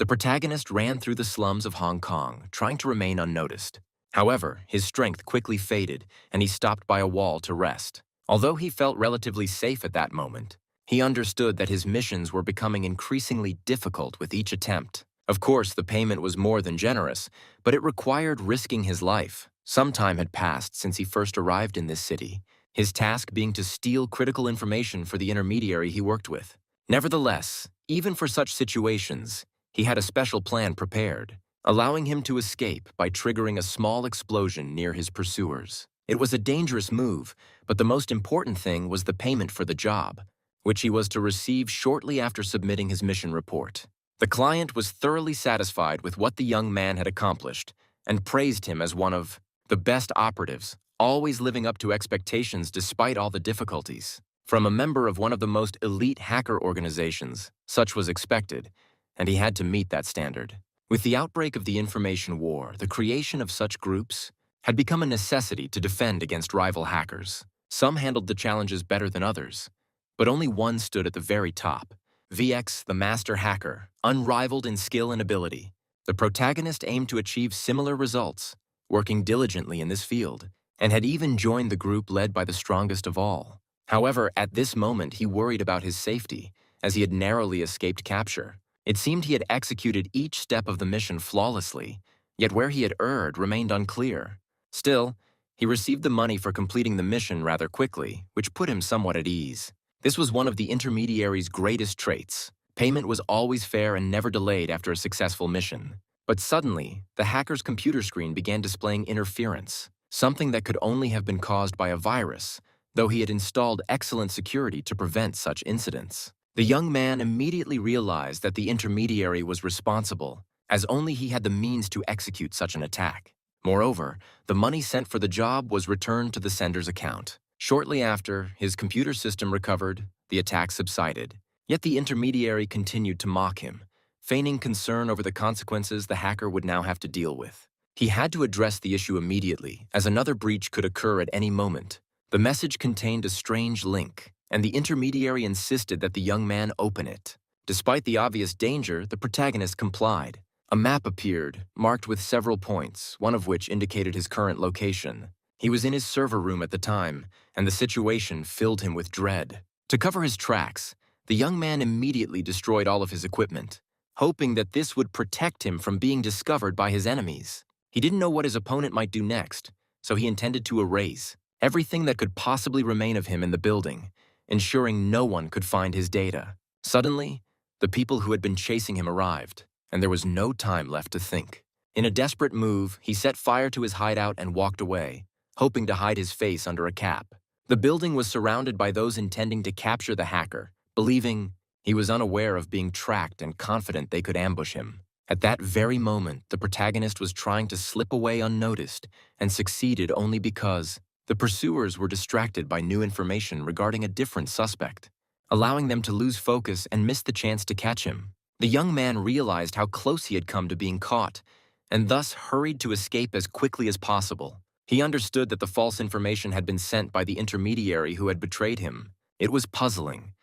The protagonist ran through the slums of Hong Kong, trying to remain unnoticed. However, his strength quickly faded, and he stopped by a wall to rest. Although he felt relatively safe at that moment, he understood that his missions were becoming increasingly difficult with each attempt. Of course, the payment was more than generous, but it required risking his life. Some time had passed since he first arrived in this city, his task being to steal critical information for the intermediary he worked with. Nevertheless, even for such situations, he had a special plan prepared, allowing him to escape by triggering a small explosion near his pursuers. It was a dangerous move, but the most important thing was the payment for the job, which he was to receive shortly after submitting his mission report. The client was thoroughly satisfied with what the young man had accomplished and praised him as one of the best operatives, always living up to expectations despite all the difficulties. From a member of one of the most elite hacker organizations, such was expected, and he had to meet that standard. With the outbreak of the information war, the creation of such groups had become a necessity to defend against rival hackers. Some handled the challenges better than others, but only one stood at the very top. VX, the master hacker, unrivaled in skill and ability. The protagonist aimed to achieve similar results, working diligently in this field, and had even joined the group led by the strongest of all. However, at this moment he worried about his safety, as he had narrowly escaped capture. It seemed he had executed each step of the mission flawlessly, yet where he had erred remained unclear. Still, he received the money for completing the mission rather quickly, which put him somewhat at ease. This was one of the intermediary's greatest traits. Payment was always fair and never delayed after a successful mission. But suddenly, the hacker's computer screen began displaying interference, something that could only have been caused by a virus, though he had installed excellent security to prevent such incidents. The young man immediately realized that the intermediary was responsible, as only he had the means to execute such an attack. Moreover, the money sent for the job was returned to the sender's account. Shortly after, his computer system recovered, the attack subsided. Yet the intermediary continued to mock him, feigning concern over the consequences the hacker would now have to deal with. He had to address the issue immediately, as another breach could occur at any moment. The message contained a strange link, and the intermediary insisted that the young man open it. Despite the obvious danger, the protagonist complied. A map appeared, marked with several points, one of which indicated his current location. He was in his server room at the time, and the situation filled him with dread. To cover his tracks, the young man immediately destroyed all of his equipment, hoping that this would protect him from being discovered by his enemies. He didn't know what his opponent might do next, so he intended to erase everything that could possibly remain of him in the building, ensuring no one could find his data. Suddenly, the people who had been chasing him arrived, and there was no time left to think. In a desperate move, he set fire to his hideout and walked away, hoping to hide his face under a cap. The building was surrounded by those intending to capture the hacker, believing he was unaware of being tracked and confident they could ambush him. At that very moment, the protagonist was trying to slip away unnoticed and succeeded only because the pursuers were distracted by new information regarding a different suspect, allowing them to lose focus and miss the chance to catch him. The young man realized how close he had come to being caught, and thus hurried to escape as quickly as possible. He understood that the false information had been sent by the intermediary who had betrayed him. It was puzzling.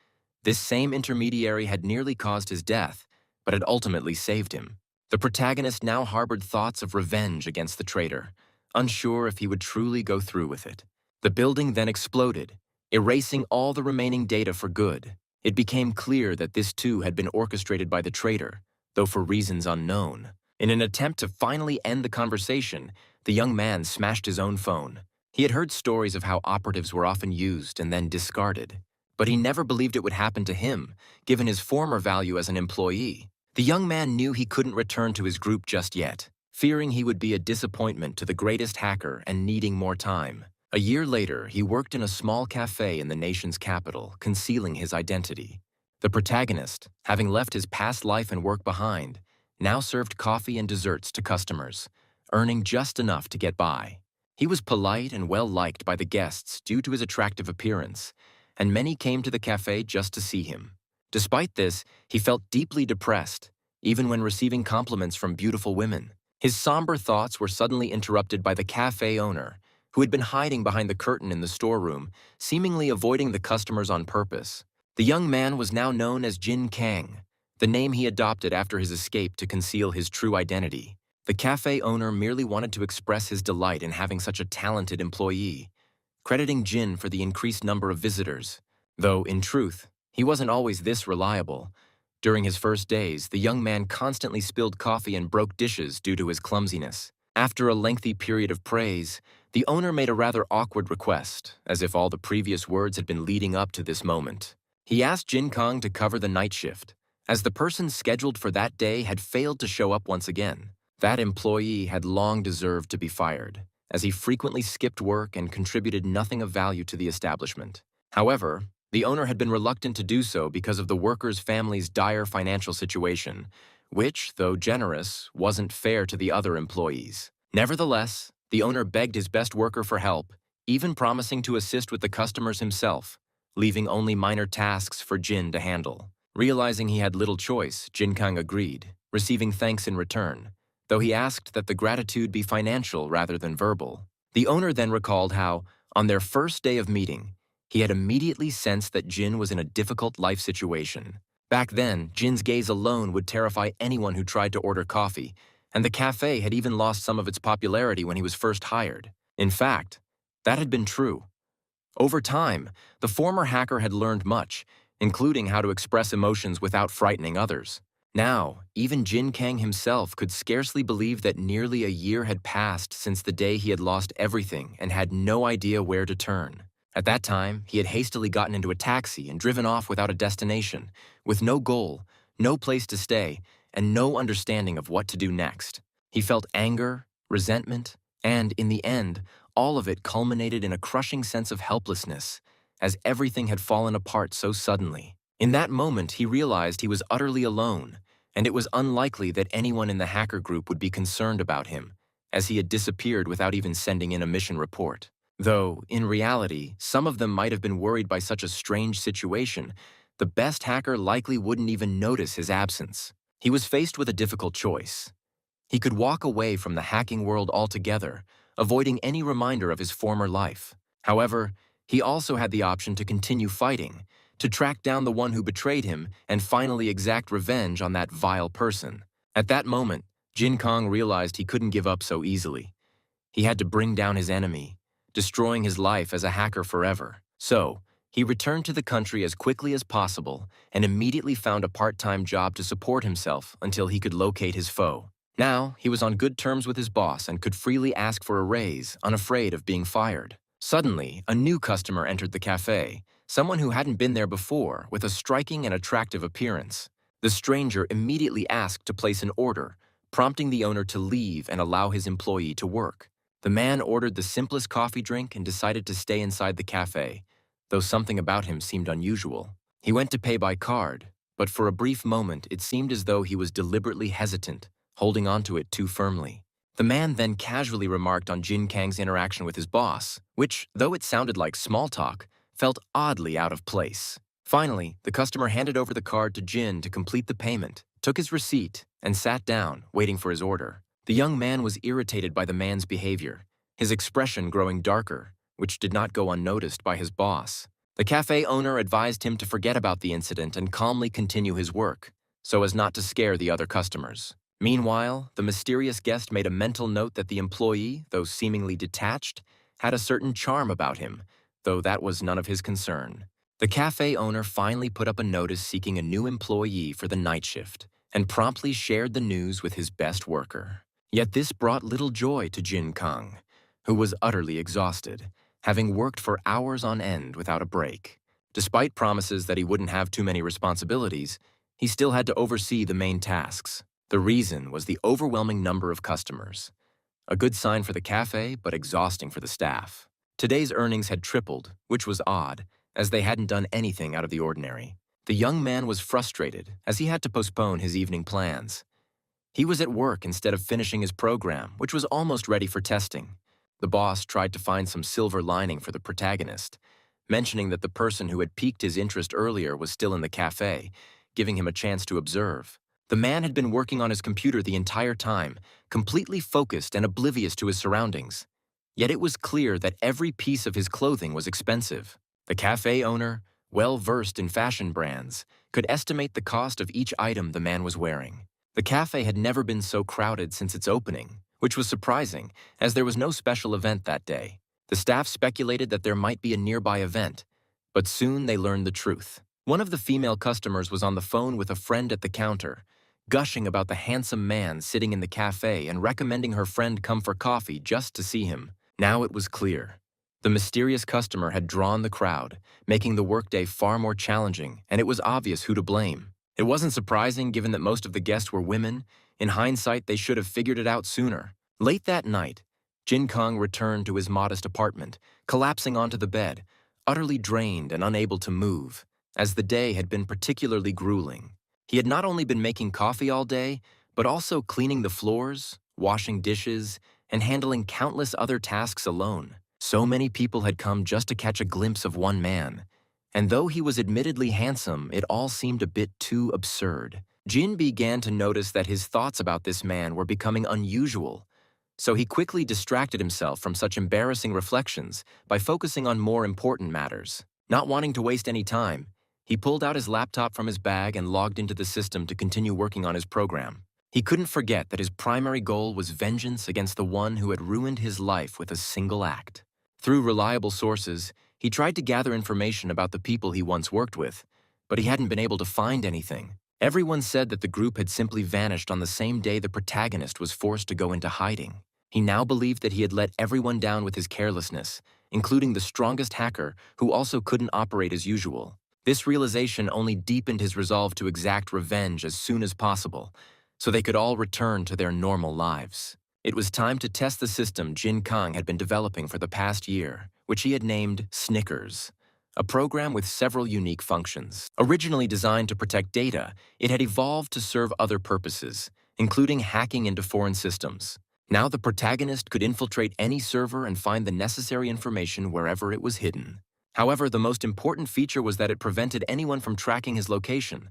This same intermediary had nearly caused his death, but had ultimately saved him. The protagonist now harbored thoughts of revenge against the traitor, unsure if he would truly go through with it. The building then exploded, erasing all the remaining data for good. It became clear that this too had been orchestrated by the traitor, though for reasons unknown. In an attempt to finally end the conversation, the young man smashed his own phone. He had heard stories of how operatives were often used and then discarded, but he never believed it would happen to him, given his former value as an employee. The young man knew he couldn't return to his group just yet, fearing he would be a disappointment to the greatest hacker and needing more time. A year later, he worked in a small cafe in the nation's capital, concealing his identity. The protagonist, having left his past life and work behind, now served coffee and desserts to customers, earning just enough to get by. He was polite and well-liked by the guests due to his attractive appearance, and many came to the cafe just to see him. Despite this, he felt deeply depressed, even when receiving compliments from beautiful women. His somber thoughts were suddenly interrupted by the cafe owner, who had been hiding behind the curtain in the storeroom, seemingly avoiding the customers on purpose. The young man was now known as Jin Kang, the name he adopted after his escape to conceal his true identity. The cafe owner merely wanted to express his delight in having such a talented employee, crediting Jin for the increased number of visitors. Though, in truth, he wasn't always this reliable. During his first days, the young man constantly spilled coffee and broke dishes due to his clumsiness. After a lengthy period of praise, the owner made a rather awkward request, as if all the previous words had been leading up to this moment. He asked Jin Kang to cover the night shift, as the person scheduled for that day had failed to show up once again. That employee had long deserved to be fired, as he frequently skipped work and contributed nothing of value to the establishment. However, the owner had been reluctant to do so because of the worker's family's dire financial situation, which, though generous, wasn't fair to the other employees. Nevertheless, the owner begged his best worker for help, even promising to assist with the customers himself, leaving only minor tasks for Jin to handle. Realizing he had little choice, Jin Kang agreed, receiving thanks in return, though he asked that the gratitude be financial rather than verbal. The owner then recalled how, on their first day of meeting, he had immediately sensed that Jin was in a difficult life situation. Back then, Jin's gaze alone would terrify anyone who tried to order coffee, and the cafe had even lost some of its popularity when he was first hired. In fact, that had been true. Over time, the former hacker had learned much, including how to express emotions without frightening others. Now, even Jin Kang himself could scarcely believe that nearly a year had passed since the day he had lost everything and had no idea where to turn. At that time, he had hastily gotten into a taxi and driven off without a destination, with no goal, no place to stay, and no understanding of what to do next. He felt anger, resentment, and, in the end, all of it culminated in a crushing sense of helplessness, as everything had fallen apart so suddenly. In that moment, he realized he was utterly alone, and it was unlikely that anyone in the hacker group would be concerned about him, as he had disappeared without even sending in a mission report. Though, in reality, some of them might have been worried by such a strange situation, the best hacker likely wouldn't even notice his absence. He was faced with a difficult choice. He could walk away from the hacking world altogether, avoiding any reminder of his former life. However, he also had the option to continue fighting, to track down the one who betrayed him and finally exact revenge on that vile person. At that moment, Jin Kang realized he couldn't give up so easily. He had to bring down his enemy, destroying his life as a hacker forever. So, he returned to the country as quickly as possible and immediately found a part-time job to support himself until he could locate his foe. Now, he was on good terms with his boss and could freely ask for a raise, unafraid of being fired. Suddenly, a new customer entered the cafe, someone who hadn't been there before, with a striking and attractive appearance. The stranger immediately asked to place an order, prompting the owner to leave and allow his employee to work. The man ordered the simplest coffee drink and decided to stay inside the cafe, though something about him seemed unusual. He went to pay by card, but for a brief moment it seemed as though he was deliberately hesitant, holding onto it too firmly. The man then casually remarked on Jin Kang's interaction with his boss, which, though it sounded like small talk, felt oddly out of place. Finally, the customer handed over the card to Jin to complete the payment, took his receipt, and sat down, waiting for his order. The young man was irritated by the man's behavior, his expression growing darker, which did not go unnoticed by his boss. The cafe owner advised him to forget about the incident and calmly continue his work, so as not to scare the other customers. Meanwhile, the mysterious guest made a mental note that the employee, though seemingly detached, had a certain charm about him, though that was none of his concern. The cafe owner finally put up a notice seeking a new employee for the night shift, and promptly shared the news with his best worker. Yet this brought little joy to Jin Kang, who was utterly exhausted, having worked for hours on end without a break. Despite promises that he wouldn't have too many responsibilities, he still had to oversee the main tasks. The reason was the overwhelming number of customers. A good sign for the cafe, but exhausting for the staff. Today's earnings had tripled, which was odd, as they hadn't done anything out of the ordinary. The young man was frustrated, as he had to postpone his evening plans. He was at work instead of finishing his program, which was almost ready for testing. The boss tried to find some silver lining for the protagonist, mentioning that the person who had piqued his interest earlier was still in the cafe, giving him a chance to observe. The man had been working on his computer the entire time, completely focused and oblivious to his surroundings. Yet it was clear that every piece of his clothing was expensive. The cafe owner, well versed in fashion brands, could estimate the cost of each item the man was wearing. The cafe had never been so crowded since its opening, which was surprising, as there was no special event that day. The staff speculated that there might be a nearby event, but soon they learned the truth. One of the female customers was on the phone with a friend at the counter, gushing about the handsome man sitting in the cafe and recommending her friend come for coffee just to see him. Now it was clear. The mysterious customer had drawn the crowd, making the workday far more challenging, and it was obvious who to blame. It wasn't surprising given that most of the guests were women. In hindsight, they should have figured it out sooner. Late that night, Jin Kong returned to his modest apartment, collapsing onto the bed, utterly drained and unable to move, as the day had been particularly grueling. He had not only been making coffee all day, but also cleaning the floors, washing dishes, and handling countless other tasks alone. So many people had come just to catch a glimpse of one man, and though he was admittedly handsome, it all seemed a bit too absurd. Jin began to notice that his thoughts about this man were becoming unusual, so he quickly distracted himself from such embarrassing reflections by focusing on more important matters. Not wanting to waste any time, he pulled out his laptop from his bag and logged into the system to continue working on his program. He couldn't forget that his primary goal was vengeance against the one who had ruined his life with a single act. Through reliable sources, he tried to gather information about the people he once worked with, but he hadn't been able to find anything. Everyone said that the group had simply vanished on the same day the protagonist was forced to go into hiding. He now believed that he had let everyone down with his carelessness, including the strongest hacker who also couldn't operate as usual. This realization only deepened his resolve to exact revenge as soon as possible, so they could all return to their normal lives. It was time to test the system Jin Kong had been developing for the past year, which he had named Snickers, a program with several unique functions. Originally designed to protect data, it had evolved to serve other purposes, including hacking into foreign systems. Now the protagonist could infiltrate any server and find the necessary information wherever it was hidden. However, the most important feature was that it prevented anyone from tracking his location,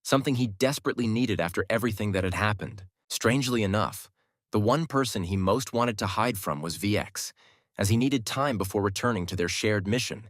something he desperately needed after everything that had happened. Strangely enough, the one person he most wanted to hide from was VX, as he needed time before returning to their shared mission.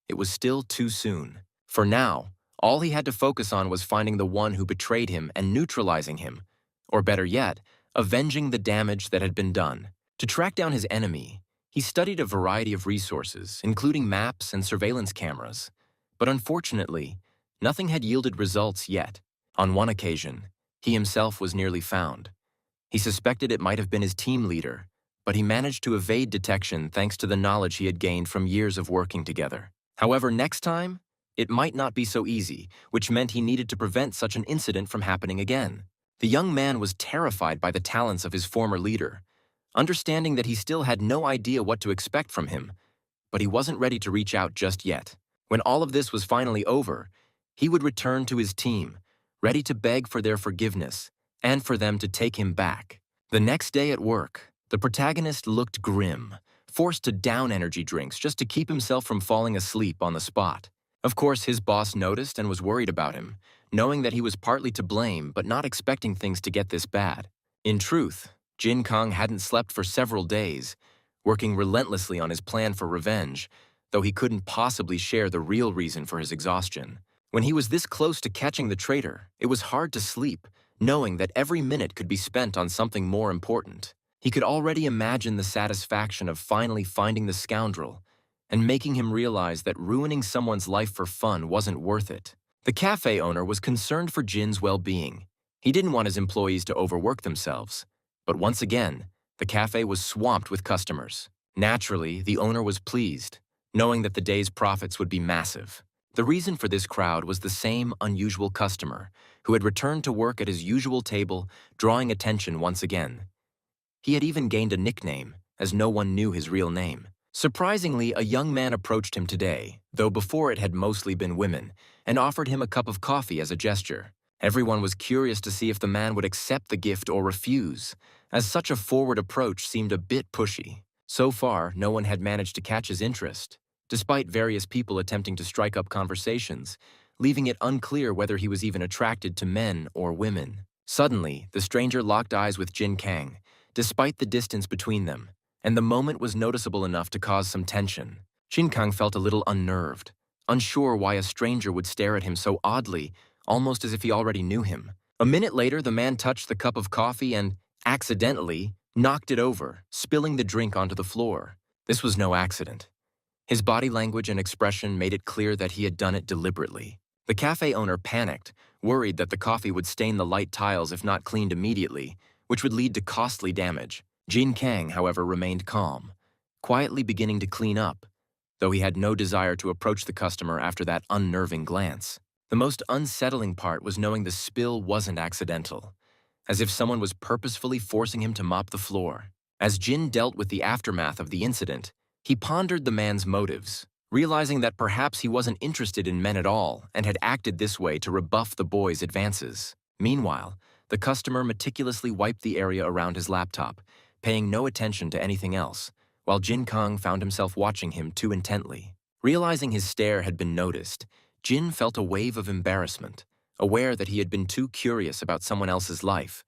It was still too soon. For now, all he had to focus on was finding the one who betrayed him and neutralizing him, or better yet, avenging the damage that had been done. To track down his enemy, he studied a variety of resources, including maps and surveillance cameras. But unfortunately, nothing had yielded results yet. On one occasion, he himself was nearly found. He suspected it might have been his team leader, but he managed to evade detection thanks to the knowledge he had gained from years of working together. However, next time, it might not be so easy, which meant he needed to prevent such an incident from happening again. The young man was terrified by the talents of his former leader, understanding that he still had no idea what to expect from him, but he wasn't ready to reach out just yet. When all of this was finally over, he would return to his team, ready to beg for their forgiveness and for them to take him back. The next day at work, the protagonist looked grim, forced to down energy drinks just to keep himself from falling asleep on the spot. Of course, his boss noticed and was worried about him, knowing that he was partly to blame but not expecting things to get this bad. In truth, Jin Kong hadn't slept for several days, working relentlessly on his plan for revenge, though he couldn't possibly share the real reason for his exhaustion. When he was this close to catching the traitor, it was hard to sleep, knowing that every minute could be spent on something more important. He could already imagine the satisfaction of finally finding the scoundrel and making him realize that ruining someone's life for fun wasn't worth it. The cafe owner was concerned for Jin's well-being. He didn't want his employees to overwork themselves. But once again, the cafe was swamped with customers. Naturally, the owner was pleased, knowing that the day's profits would be massive. The reason for this crowd was the same unusual customer, who had returned to work at his usual table, drawing attention once again. He had even gained a nickname, as no one knew his real name. Surprisingly, a young man approached him today, though before it had mostly been women, and offered him a cup of coffee as a gesture. Everyone was curious to see if the man would accept the gift or refuse, as such a forward approach seemed a bit pushy. So far, no one had managed to catch his interest, despite various people attempting to strike up conversations, leaving it unclear whether he was even attracted to men or women. Suddenly, the stranger locked eyes with Jin Kang, despite the distance between them, and the moment was noticeable enough to cause some tension. Jin Kang felt a little unnerved, unsure why a stranger would stare at him so oddly, almost as if he already knew him. A minute later, the man touched the cup of coffee and, accidentally, knocked it over, spilling the drink onto the floor. This was no accident. His body language and expression made it clear that he had done it deliberately. The cafe owner panicked, worried that the coffee would stain the light tiles if not cleaned immediately, which would lead to costly damage. Jin Kang, however, remained calm, quietly beginning to clean up, though he had no desire to approach the customer after that unnerving glance. The most unsettling part was knowing the spill wasn't accidental, as if someone was purposefully forcing him to mop the floor. As Jin dealt with the aftermath of the incident, he pondered the man's motives, realizing that perhaps he wasn't interested in men at all and had acted this way to rebuff the boy's advances. Meanwhile, the customer meticulously wiped the area around his laptop, paying no attention to anything else, while Jin Kang found himself watching him too intently. Realizing his stare had been noticed, Jin felt a wave of embarrassment, aware that he had been too curious about someone else's life,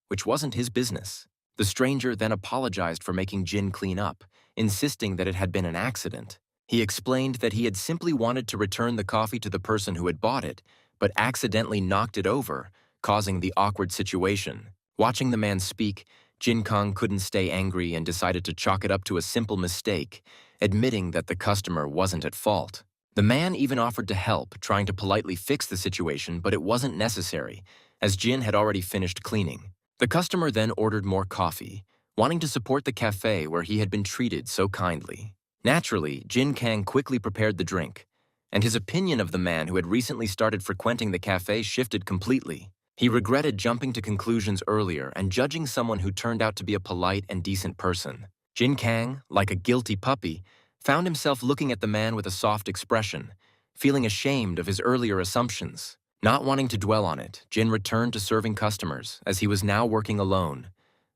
which wasn't his business. The stranger then apologized for making Jin clean up, insisting that it had been an accident. He explained that he had simply wanted to return the coffee to the person who had bought it, but accidentally knocked it over, causing the awkward situation. Watching the man speak, Jin Kang couldn't stay angry and decided to chalk it up to a simple mistake, admitting that the customer wasn't at fault. The man even offered to help, trying to politely fix the situation, but it wasn't necessary, as Jin had already finished cleaning. The customer then ordered more coffee, wanting to support the cafe where he had been treated so kindly. Naturally, Jin Kang quickly prepared the drink, and his opinion of the man who had recently started frequenting the cafe shifted completely. He regretted jumping to conclusions earlier and judging someone who turned out to be a polite and decent person. Jin Kang, like a guilty puppy, found himself looking at the man with a soft expression, feeling ashamed of his earlier assumptions. Not wanting to dwell on it, Jin returned to serving customers, as he was now working alone.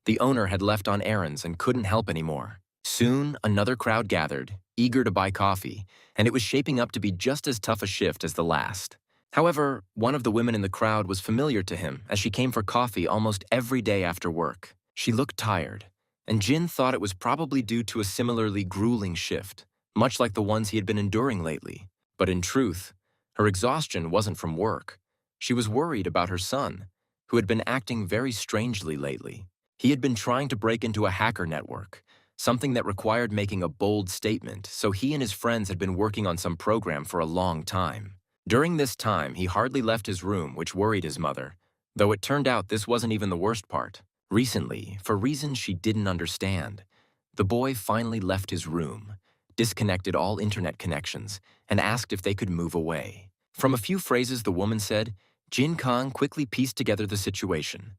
The owner had left on errands and couldn't help anymore. Soon, another crowd gathered, eager to buy coffee, and it was shaping up to be just as tough a shift as the last. However, one of the women in the crowd was familiar to him, as she came for coffee almost every day after work. She looked tired, and Jin thought it was probably due to a similarly grueling shift, much like the ones he had been enduring lately. But in truth, her exhaustion wasn't from work. She was worried about her son, who had been acting very strangely lately. He had been trying to break into a hacker network, something that required making a bold statement, so he and his friends had been working on some program for a long time. During this time, he hardly left his room, which worried his mother, though it turned out this wasn't even the worst part. Recently, for reasons she didn't understand, the boy finally left his room, disconnected all internet connections, and asked if they could move away. From a few phrases the woman said, Jin Kang quickly pieced together the situation.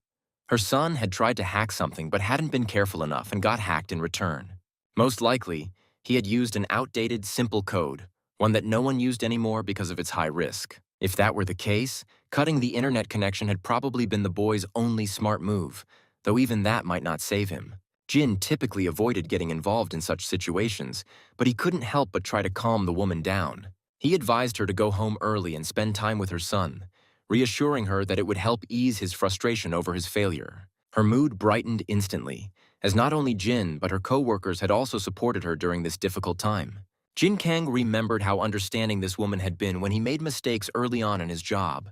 Her son had tried to hack something but hadn't been careful enough and got hacked in return. Most likely, he had used an outdated, simple code, one that no one used anymore because of its high risk. If that were the case, cutting the internet connection had probably been the boy's only smart move, though even that might not save him. Jin typically avoided getting involved in such situations, but he couldn't help but try to calm the woman down. He advised her to go home early and spend time with her son, reassuring her that it would help ease his frustration over his failure. Her mood brightened instantly, as not only Jin but her co-workers had also supported her during this difficult time. Jin Kang remembered how understanding this woman had been when he made mistakes early on in his job,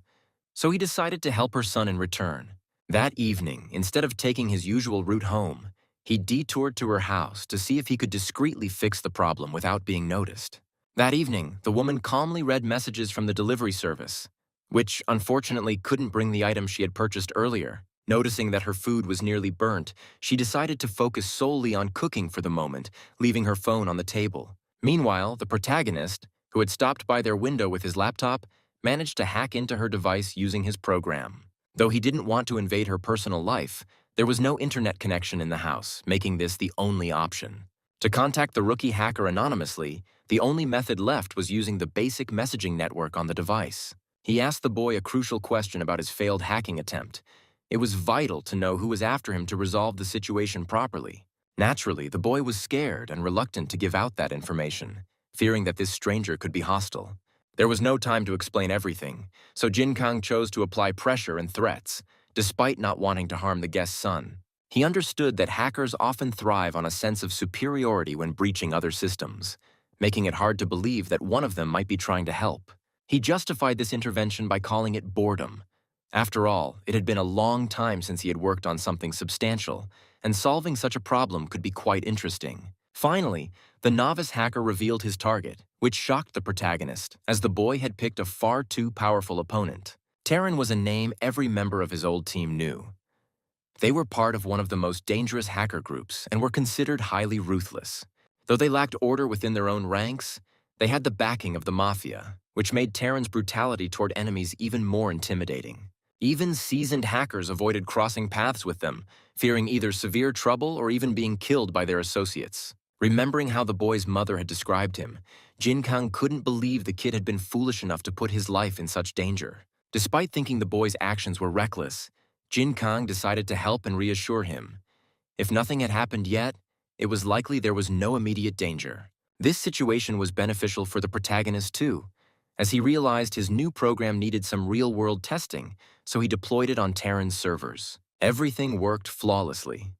so he decided to help her son in return. That evening, instead of taking his usual route home, he detoured to her house to see if he could discreetly fix the problem without being noticed. That evening, the woman calmly read messages from the delivery service, which unfortunately couldn't bring the item she had purchased earlier. Noticing that her food was nearly burnt, she decided to focus solely on cooking for the moment, leaving her phone on the table. Meanwhile, the protagonist, who had stopped by their window with his laptop, managed to hack into her device using his program. Though he didn't want to invade her personal life, there was no internet connection in the house, making this the only option. To contact the rookie hacker anonymously, the only method left was using the basic messaging network on the device. He asked the boy a crucial question about his failed hacking attempt. It was vital to know who was after him to resolve the situation properly. Naturally, the boy was scared and reluctant to give out that information, fearing that this stranger could be hostile. There was no time to explain everything, so Jin Kang chose to apply pressure and threats, despite not wanting to harm the guest's son. He understood that hackers often thrive on a sense of superiority when breaching other systems, making it hard to believe that one of them might be trying to help. He justified this intervention by calling it boredom. After all, it had been a long time since he had worked on something substantial, and solving such a problem could be quite interesting. Finally, the novice hacker revealed his target, which shocked the protagonist, as the boy had picked a far too powerful opponent. Terran was a name every member of his old team knew. They were part of one of the most dangerous hacker groups and were considered highly ruthless. Though they lacked order within their own ranks, they had the backing of the mafia, which made Terran's brutality toward enemies even more intimidating. Even seasoned hackers avoided crossing paths with them, fearing either severe trouble or even being killed by their associates. Remembering how the boy's mother had described him, Jin Kang couldn't believe the kid had been foolish enough to put his life in such danger. Despite thinking the boy's actions were reckless, Jin Kang decided to help and reassure him. If nothing had happened yet, it was likely there was no immediate danger. This situation was beneficial for the protagonist too, as he realized his new program needed some real-world testing, so he deployed it on Terran's servers. Everything worked flawlessly.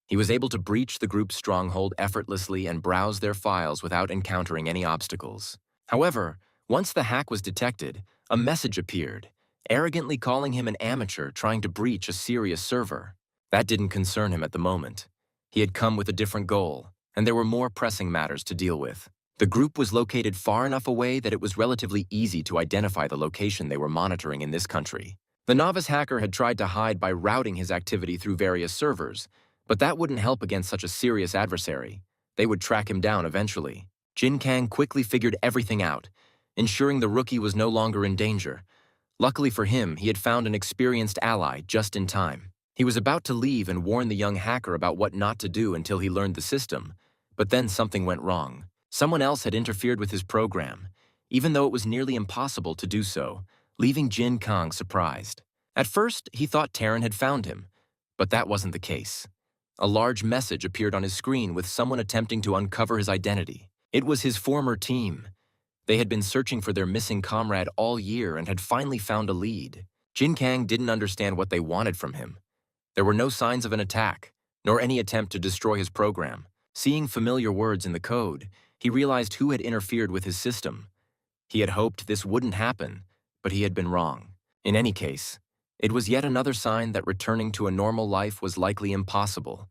He was able to breach the group's stronghold effortlessly and browse their files without encountering any obstacles. However, once the hack was detected, a message appeared, arrogantly calling him an amateur trying to breach a serious server. That didn't concern him at the moment. He had come with a different goal, and there were more pressing matters to deal with. The group was located far enough away that it was relatively easy to identify the location they were monitoring in this country. The novice hacker had tried to hide by routing his activity through various servers, but that wouldn't help against such a serious adversary. They would track him down eventually. Jin Kang quickly figured everything out, ensuring the rookie was no longer in danger. Luckily for him, he had found an experienced ally just in time. He was about to leave and warn the young hacker about what not to do until he learned the system, but then something went wrong. Someone else had interfered with his program, even though it was nearly impossible to do so, leaving Jin Kang surprised. At first, he thought Terran had found him, but that wasn't the case. A large message appeared on his screen with someone attempting to uncover his identity. It was his former team. They had been searching for their missing comrade all year and had finally found a lead. Jin Kang didn't understand what they wanted from him. There were no signs of an attack, nor any attempt to destroy his program. Seeing familiar words in the code, he realized who had interfered with his system. He had hoped this wouldn't happen, but he had been wrong. In any case, it was yet another sign that returning to a normal life was likely impossible,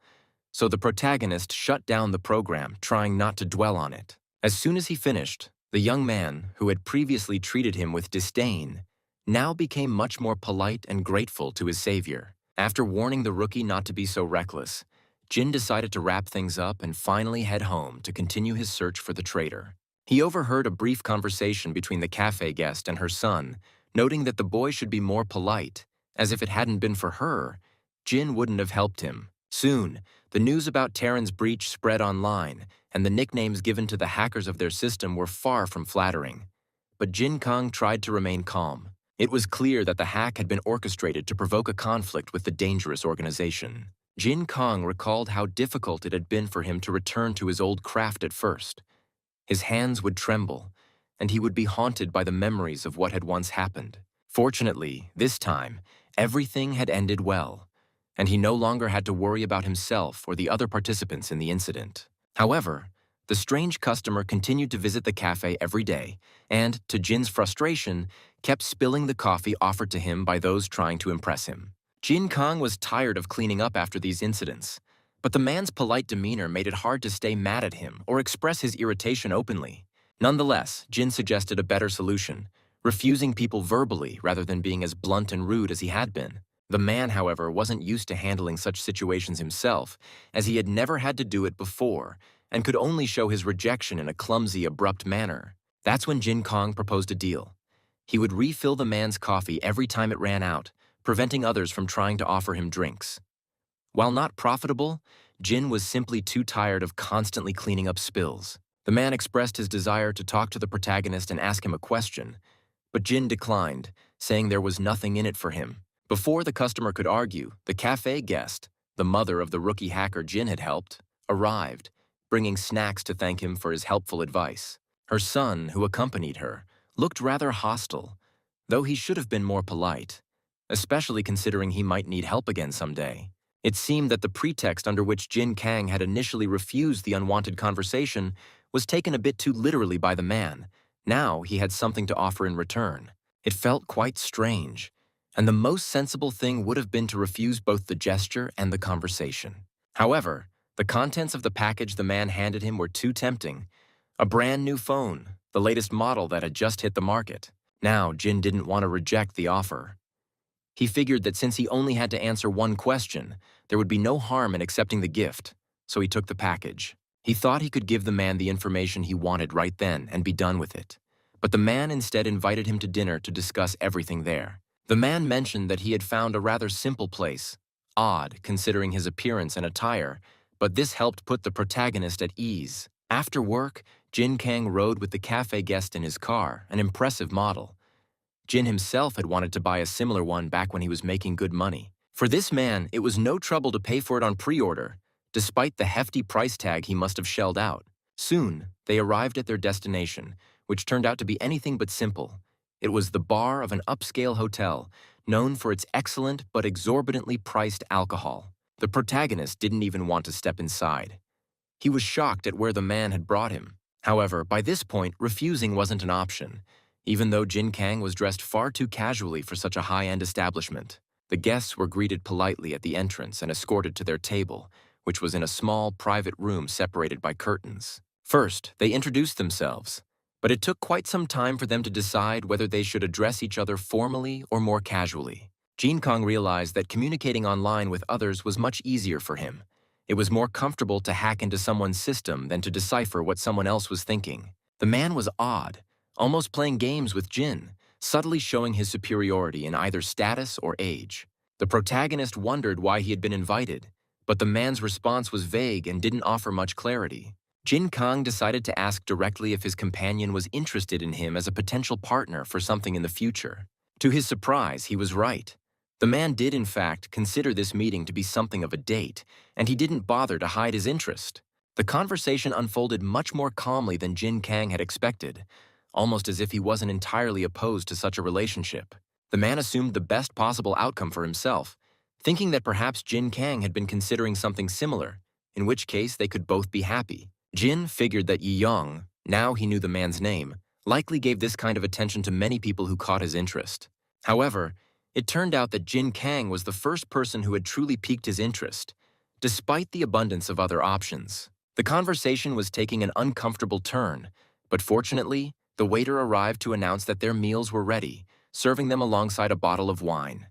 so the protagonist shut down the program, trying not to dwell on it. As soon as he finished, the young man, who had previously treated him with disdain, now became much more polite and grateful to his savior. After warning the rookie not to be so reckless, Jin decided to wrap things up and finally head home to continue his search for the traitor. He overheard a brief conversation between the cafe guest and her son, noting that the boy should be more polite, as if it hadn't been for her, Jin wouldn't have helped him. Soon, the news about Terran's breach spread online, and the nicknames given to the hackers of their system were far from flattering. But Jin Kang tried to remain calm. It was clear that the hack had been orchestrated to provoke a conflict with the dangerous organization. Jin Kang recalled how difficult it had been for him to return to his old craft at first. His hands would tremble, and he would be haunted by the memories of what had once happened. Fortunately, this time, everything had ended well, and he no longer had to worry about himself or the other participants in the incident. However, the strange customer continued to visit the cafe every day and, to Jin's frustration, kept spilling the coffee offered to him by those trying to impress him. Jin Kang was tired of cleaning up after these incidents, but the man's polite demeanor made it hard to stay mad at him or express his irritation openly. Nonetheless, Jin suggested a better solution, refusing people verbally rather than being as blunt and rude as he had been. The man, however, wasn't used to handling such situations himself, as he had never had to do it before and could only show his rejection in a clumsy, abrupt manner. That's when Jin Kang proposed a deal. He would refill the man's coffee every time it ran out, preventing others from trying to offer him drinks. While not profitable, Jin was simply too tired of constantly cleaning up spills. The man expressed his desire to talk to the protagonist and ask him a question, but Jin declined, saying there was nothing in it for him. Before the customer could argue, the cafe guest, the mother of the rookie hacker Jin had helped, arrived, bringing snacks to thank him for his helpful advice. Her son, who accompanied her, looked rather hostile, though he should have been more polite, especially considering he might need help again someday. It seemed that the pretext under which Jin Kang had initially refused the unwanted conversation was taken a bit too literally by the man, Now he had something to offer in return. It felt quite strange, and the most sensible thing would have been to refuse both the gesture and the conversation. However, the contents of the package the man handed him were too tempting. A brand new phone, the latest model that had just hit the market. Now, Jin didn't want to reject the offer. He figured that since he only had to answer one question, there would be no harm in accepting the gift, so he took the package. He thought he could give the man the information he wanted right then and be done with it. But the man instead invited him to dinner to discuss everything there. The man mentioned that he had found a rather simple place, odd considering his appearance and attire, but this helped put the protagonist at ease. After work, Jin Kang rode with the cafe guest in his car, an impressive model. Jin himself had wanted to buy a similar one back when he was making good money. For this man, it was no trouble to pay for it on pre-order, despite the hefty price tag he must have shelled out. Soon, they arrived at their destination, which turned out to be anything but simple. It was the bar of an upscale hotel, known for its excellent but exorbitantly priced alcohol. The protagonist didn't even want to step inside. He was shocked at where the man had brought him. However, by this point, refusing wasn't an option, even though Jin Kang was dressed far too casually for such a high-end establishment. The guests were greeted politely at the entrance and escorted to their table, which was in a small, private room separated by curtains. First, they introduced themselves, but it took quite some time for them to decide whether they should address each other formally or more casually. Jin Kang realized that communicating online with others was much easier for him. It was more comfortable to hack into someone's system than to decipher what someone else was thinking. The man was odd, almost playing games with Jin, subtly showing his superiority in either status or age. The protagonist wondered why he had been invited, but the man's response was vague and didn't offer much clarity. Jin Kang decided to ask directly if his companion was interested in him as a potential partner for something in the future. To his surprise, he was right. The man did, in fact, consider this meeting to be something of a date, and he didn't bother to hide his interest. The conversation unfolded much more calmly than Jin Kang had expected, almost as if he wasn't entirely opposed to such a relationship. The man assumed the best possible outcome for himself, thinking that perhaps Jin Kang had been considering something similar, in which case they could both be happy. Jin figured that Yi Yong, now he knew the man's name, likely gave this kind of attention to many people who caught his interest. However, it turned out that Jin Kang was the first person who had truly piqued his interest, despite the abundance of other options. The conversation was taking an uncomfortable turn, but fortunately, the waiter arrived to announce that their meals were ready, serving them alongside a bottle of wine.